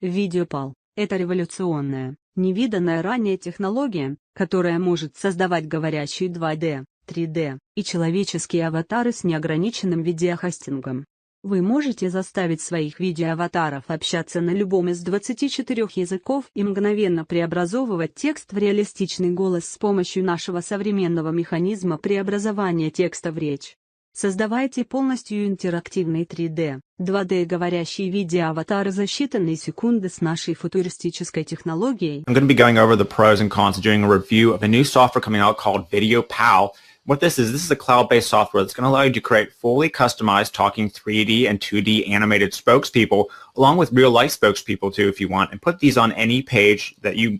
VideoPal – это революционная, невиданная ранее технология, которая может создавать говорящие 2D, 3D и человеческие аватары с неограниченным видеохостингом. Вы можете заставить своих видео-аватаров общаться на любом из 24 языков и мгновенно преобразовывать текст в реалистичный голос с помощью нашего современного механизма преобразования текста в речь. Создавайте полностью интерактивные 3D, 2D говорящие видео-аватары за считанные секунды с нашей футуристической технологией. I'm going to be going over the pros and cons of doing a review of a new software coming out called VideoPal. What this is a cloud-based software that's going to allow you to create fully customized talking 3D and 2D animated spokespeople, along with real-life spokespeople too if you want, and put these on any page that you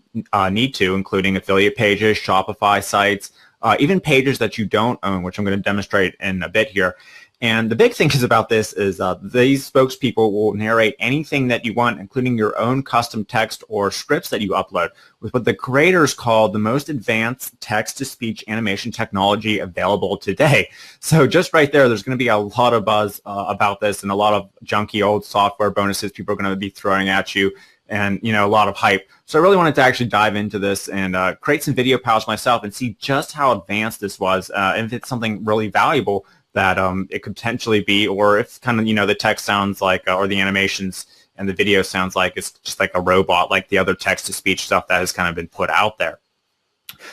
need to, including affiliate pages, Shopify sites, even pages that you don't own, which I'm going to demonstrate in a bit here. And the big thing is about this is these spokespeople will narrate anything that you want, including your own custom text or scripts that you upload, with what the creators call the most advanced text-to-speech animation technology available today. So just right there, there's going to be a lot of buzz about this and a lot of junky old software bonuses people are going to be throwing at you, and a lot of hype. So I really wanted to actually dive into this and create some video pals myself and see just how advanced this was, and if it's something really valuable that it could potentially be, or if kind of the text sounds like or the animations and the video sounds like it's just like a robot, like the other text-to-speech stuff that has kind of been put out there.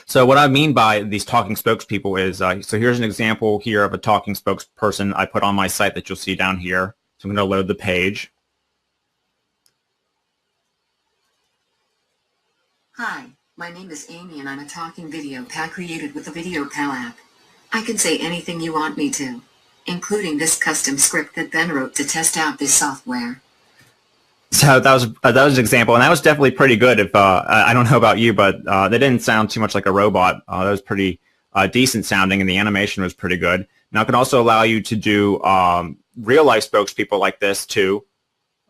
So what I mean by these talking spokespeople is, so here's an example here of a talking spokesperson I put on my site that you'll see down here. So I'm going to load the page. Hi, my name is Amy and I'm a talking video pal created with the VideoPal app. I can say anything you want me to, including this custom script that Ben wrote to test out this software. So that was an example, and that was definitely pretty good. If I don't know about you, but that didn't sound too much like a robot. That was pretty decent sounding, and the animation was pretty good. Now it can also allow you to do real life spokespeople like this too.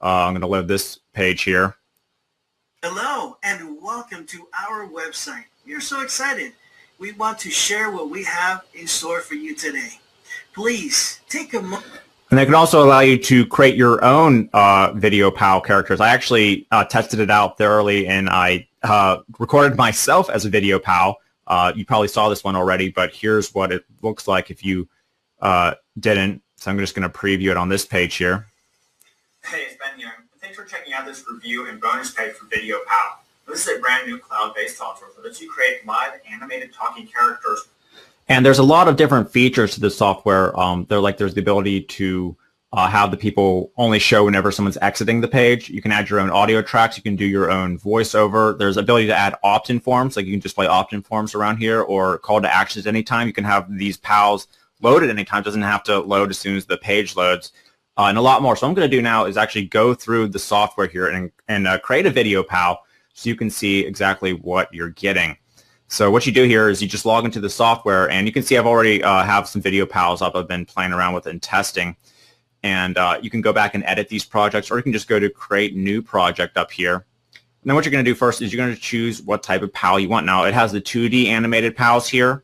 I'm going to load this page here. Hello and welcome to our website. We're so excited. We want to share what we have in store for you today. Please take a moment. And they can also allow you to create your own VideoPal characters. I actually tested it out thoroughly, and I recorded myself as a VideoPal. You probably saw this one already, but here's what it looks like if you didn't. So I'm just going to preview it on this page here. Hey, it's Ben here. Thanks for checking out this review and bonus page for VideoPal. This is a brand new cloud-based software that lets you create live animated talking characters. And there's a lot of different features to this software. There's the ability to have the people only show whenever someone's exiting the page. You can add your own audio tracks. You can do your own voiceover. There's ability to add opt-in forms, like you can display opt-in forms around here, or call to actions anytime. You can have these pals loaded anytime. It doesn't have to load as soon as the page loads. And a lot more. So what I'm going to do now is actually go through the software here and create a video pal, so you can see exactly what you're getting. So what you do here is you just log into the software, and you can see I've already have some video pals up I've been playing around with and testing. And you can go back and edit these projects, or you can just go to create new project up here. And then what you're going to do first is you're going to choose what type of pal you want. Now it has the 2D animated pals here,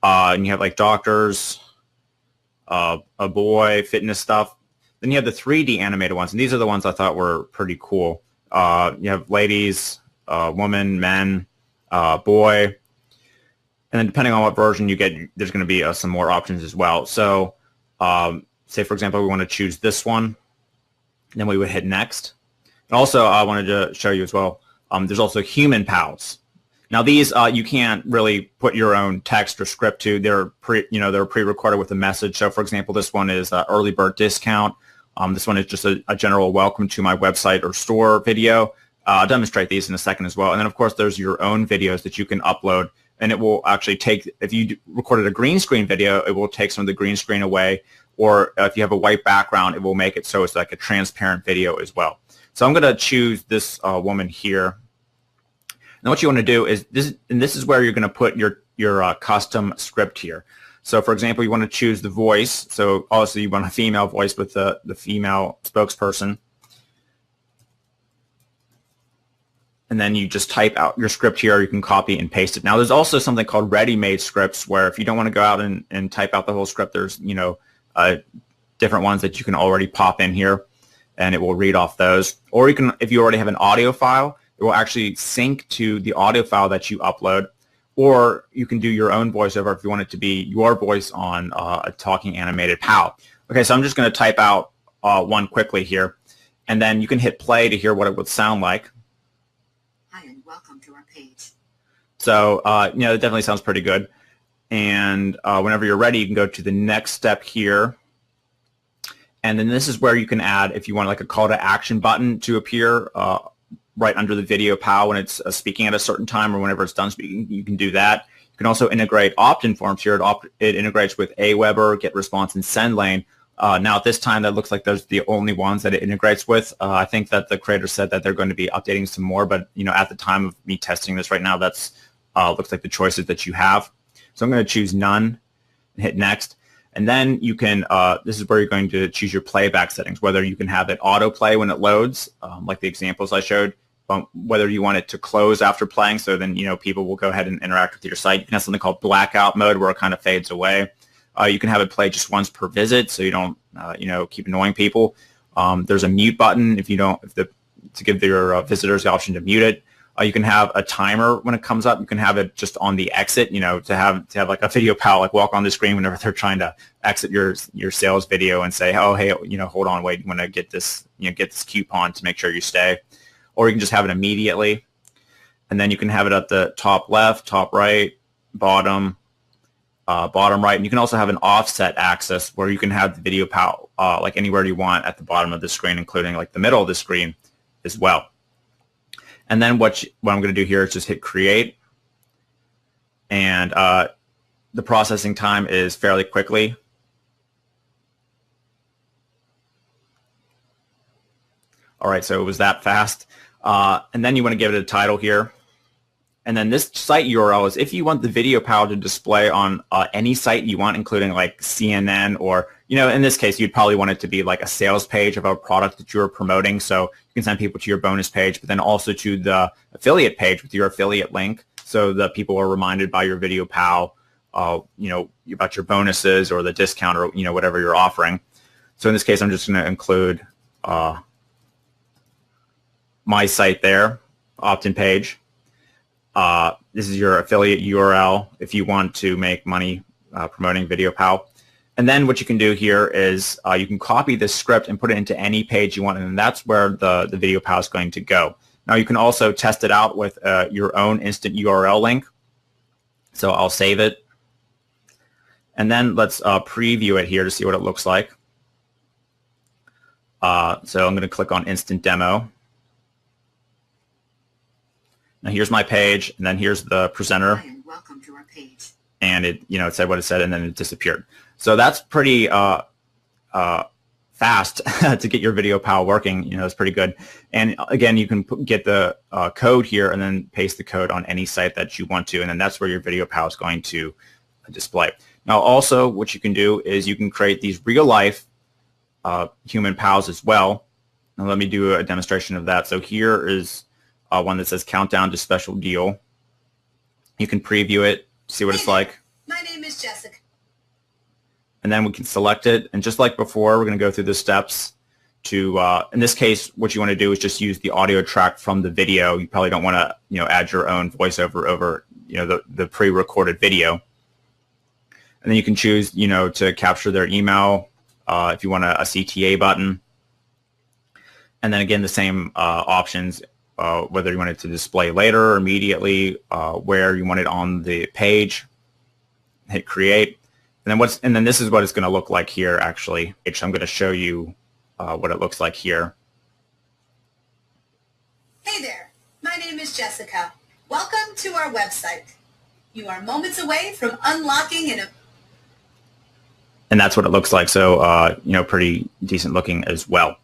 and you have like doctors, a boy, fitness stuff. Then you have the 3D animated ones, and these are the ones I thought were pretty cool. You have ladies, woman, men, boy, and then depending on what version you get, there's going to be some more options as well. So say, for example, we want to choose this one, then we would hit next. And also I wanted to show you as well, there's also human pals. Now these you can't really put your own text or script to. They're pre-recorded with a message. So for example, this one is early bird discount. This one is just a general welcome to my website or store video. I'll demonstrate these in a second as well. And then of course there's your own videos that you can upload, and it will actually take, if you recorded a green screen video, it will take some of the green screen away, or if you have a white background, it will make it so it's like a transparent video as well. So I'm going to choose this woman here. And what you want to do is this is where you're going to put your custom script here. So for example, you want to choose the voice. So obviously you want a female voice with the female spokesperson. And then you just type out your script here, or you can copy and paste it. Now there's also something called ready-made scripts, where if you don't want to go out and type out the whole script, there's different ones that you can already pop in here. and it will read off those. Or you can, if you already have an audio file, it will actually sync to the audio file that you upload. Or you can do your own voiceover if you want it to be your voice on a talking animated pal. Okay, so I'm just going to type out one quickly here, and then you can hit play to hear what it would sound like. Hi and welcome to our page. So, you know, it definitely sounds pretty good. And whenever you're ready, you can go to the next step here. And then this is where you can add, if you want like a call to action button to appear right under the VideoPal when it's speaking at a certain time or whenever it's done speaking, you can do that. You can also integrate opt-in forms here. It integrates with Aweber, Get Response, and SendLane. Now at this time, that looks like those are the only ones that it integrates with. I think that the creator said that they're going to be updating some more, but you know, at the time of me testing this right now, that's looks like the choices that you have. So I'm going to choose none and hit next. And then you can, this is where you're going to choose your playback settings, whether you can have it autoplay when it loads, like the examples I showed, whether you want it to close after playing, so then, you know, people will go ahead and interact with your site. You can have something called blackout mode where it kind of fades away. You can have it play just once per visit, so you don't, you know, keep annoying people. There's a mute button if you don't, to give your visitors the option to mute it. You can have a timer when it comes up. You can have it just on the exit, you know, to have like a VideoPal like walk on the screen whenever they're trying to exit your sales video and say, oh, hey, you know, hold on, wait, you want to get this, you know, get this coupon to make sure you stay. Or you can just have it immediately. And then you can have it at the top left, top right, bottom right. And you can also have an offset axis where you can have the VideoPal like anywhere you want at the bottom of the screen, including like the middle of the screen as well. And then what I'm going to do here is just hit create. And the processing time is fairly quickly. All right, so it was that fast. And then you want to give it a title here. And then this site URL is if you want the VideoPal to display on any site you want, including like CNN or, you know, in this case, you'd probably want it to be like a sales page of a product that you're promoting. So you can send people to your bonus page, but then also to the affiliate page with your affiliate link so that people are reminded by your VideoPal, you know, about your bonuses or the discount or, you know, whatever you're offering. So in this case, I'm just going to include my site there, opt-in page. This is your affiliate URL if you want to make money promoting VideoPal. And then what you can do here is you can copy this script and put it into any page you want, and that's where the VideoPal is going to go. Now you can also test it out with your own instant URL link. So I'll save it. And then let's preview it here to see what it looks like. So I'm going to click on Instant Demo. Now here's my page, and then here's the presenter. Hi and welcome to our page. And it, you know, it said what it said, and then it disappeared. So that's pretty fast to get your VideoPal working. You know, it's pretty good. And again, you can get the code here and then paste the code on any site that you want to, and then that's where your VideoPal is going to display. Now, also, what you can do is you can create these real-life human pals as well. Now, let me do a demonstration of that. So here is one that says Countdown to Special Deal. You can preview it, see what it's like. My name is Jessica. And then we can select it. And just like before, we're going to go through the steps to, in this case, what you want to do is just use the audio track from the video. You probably don't want to, you know, add your own voiceover over, you know, the pre-recorded video. And then you can choose, you know, to capture their email if you want a CTA button. And then again, the same options, whether you want it to display later or immediately, where you want it on the page. Hit create. And then this is what it's going to look like here, actually. So I'm going to show you what it looks like here. Hey there, my name is Jessica. Welcome to our website. You are moments away from unlocking And that's what it looks like. So, you know, pretty decent looking as well.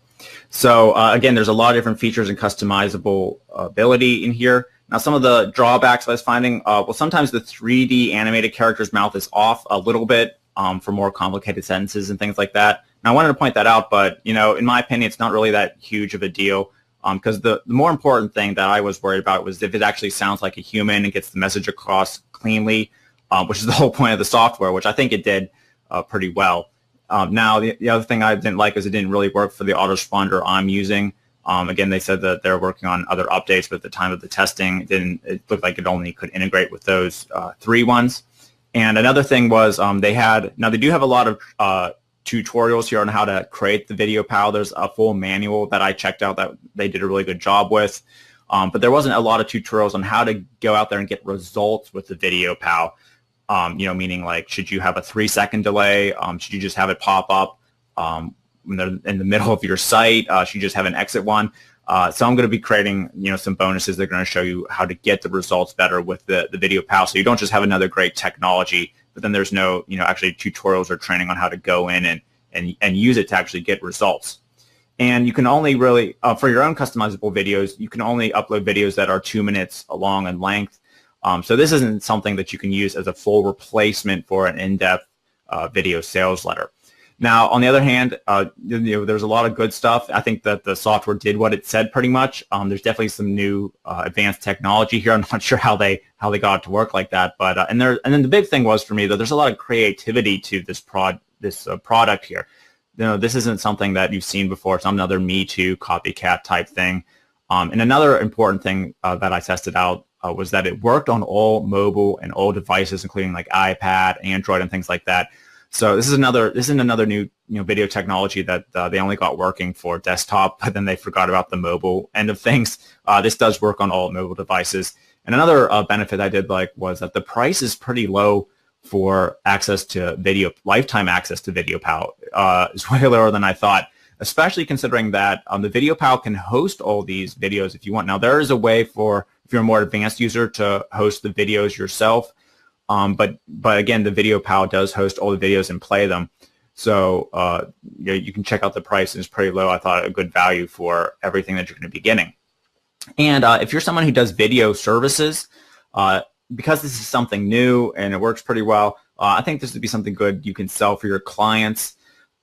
So, again, there's a lot of different features and customizable ability in here. Now, some of the drawbacks I was finding, well, sometimes the 3D animated character's mouth is off a little bit for more complicated sentences and things like that. Now, I wanted to point that out, but, you know, in my opinion, it's not really that huge of a deal because the more important thing that I was worried about was if it actually sounds like a human and gets the message across cleanly, which is the whole point of the software, which I think it did pretty well. Now, the other thing I didn't like is it didn't really work for the autoresponder I'm using. Again, they said that they're working on other updates, but at the time of the testing, it looked like it only could integrate with those 3 ones. And another thing was they do have a lot of tutorials here on how to create the VideoPal. There's a full manual that I checked out that they did a really good job with. But there wasn't a lot of tutorials on how to go out there and get results with the VideoPal. Meaning like, should you have a 3-second delay? Should you just have it pop up when they're in the middle of your site? Should you just have an exit one? So I'm going to be creating, some bonuses that are going to show you how to get the results better with the VideoPal. So you don't just have another great technology, but then there's no, actually tutorials or training on how to go in and use it to actually get results. And you can only really, for your own customizable videos, you can only upload videos that are 2 minutes long in length. So this isn't something that you can use as a full replacement for an in-depth video sales letter. Now, on the other hand, there's a lot of good stuff. I think that the software did what it said pretty much. There's definitely some new advanced technology here. I'm not sure how they got it to work like that, but and then the big thing was for me that there's a lot of creativity to this product here. This isn't something that you've seen before. It's another Me Too copycat type thing. And another important thing that I tested out was that it worked on all mobile and all devices, including like iPad, Android, and things like that. So this is another new video technology that they only got working for desktop, but then they forgot about the mobile end of things. This does work on all mobile devices. And another benefit I did like was that the price is pretty low for access to video, lifetime access to VideoPal. It's way lower than I thought, especially considering that the VideoPal can host all these videos if you want. Now, there is a way for, if you're a more advanced user, to host the videos yourself. But again, the VideoPal does host all the videos and play them. So you can check out the price. It's pretty low. I thought a good value for everything that you're going to be getting. And if you're someone who does video services, because this is something new and it works pretty well, I think this would be something good you can sell for your clients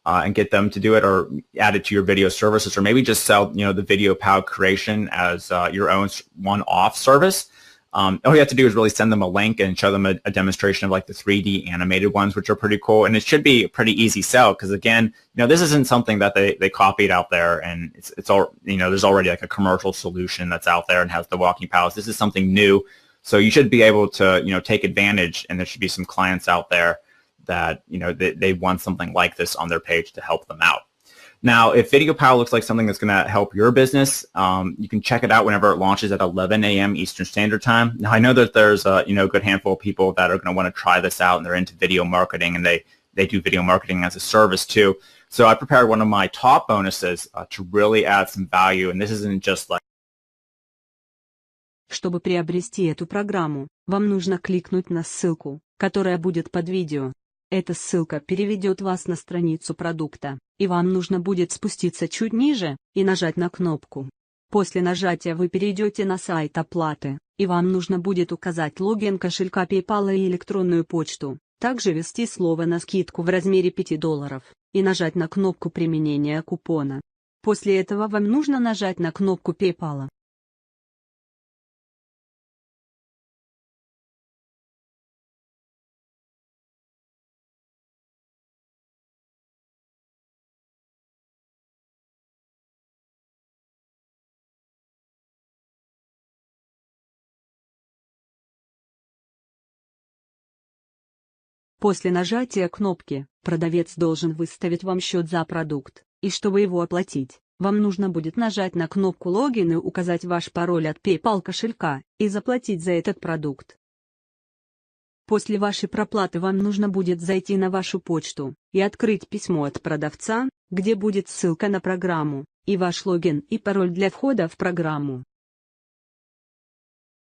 and get them to do it, or add it to your video services, or maybe just sell the VideoPal creation as your own one-off service. All you have to do is really send them a link and show them a demonstration of like the 3D animated ones, which are pretty cool. And it should be a pretty easy sell because, again, this isn't something that they copied out there, and it's all, there's already like a commercial solution that's out there and has the walking pallets. This is something new. So you should be able to, take advantage, and there should be some clients out there that, they want something like this on their page to help them out. Now, if VideoPal looks like something that's going to help your business, you can check it out whenever it launches at 11 a.m. Eastern Standard Time. Now, I know that there's a good handful of people that are going to want to try this out, and they're into video marketing, and they do video marketing as a service too. So I prepared one of my top bonuses to really add some value, and this isn't just like. Чтобы приобрести эту программу, вам нужно кликнуть на ссылку, которая будет под видео. Эта ссылка переведет вас на страницу продукта, и вам нужно будет спуститься чуть ниже и нажать на кнопку. После нажатия вы перейдете на сайт оплаты, и вам нужно будет указать логин кошелька PayPal и электронную почту, также ввести слово на скидку в размере $5 и нажать на кнопку применения купона. После этого вам нужно нажать на кнопку PayPal. После нажатия кнопки, продавец должен выставить вам счет за продукт, и чтобы его оплатить, вам нужно будет нажать на кнопку логин и указать ваш пароль от PayPal кошелька, и заплатить за этот продукт. После вашей проплаты вам нужно будет зайти на вашу почту, и открыть письмо от продавца, где будет ссылка на программу, и ваш логин и пароль для входа в программу.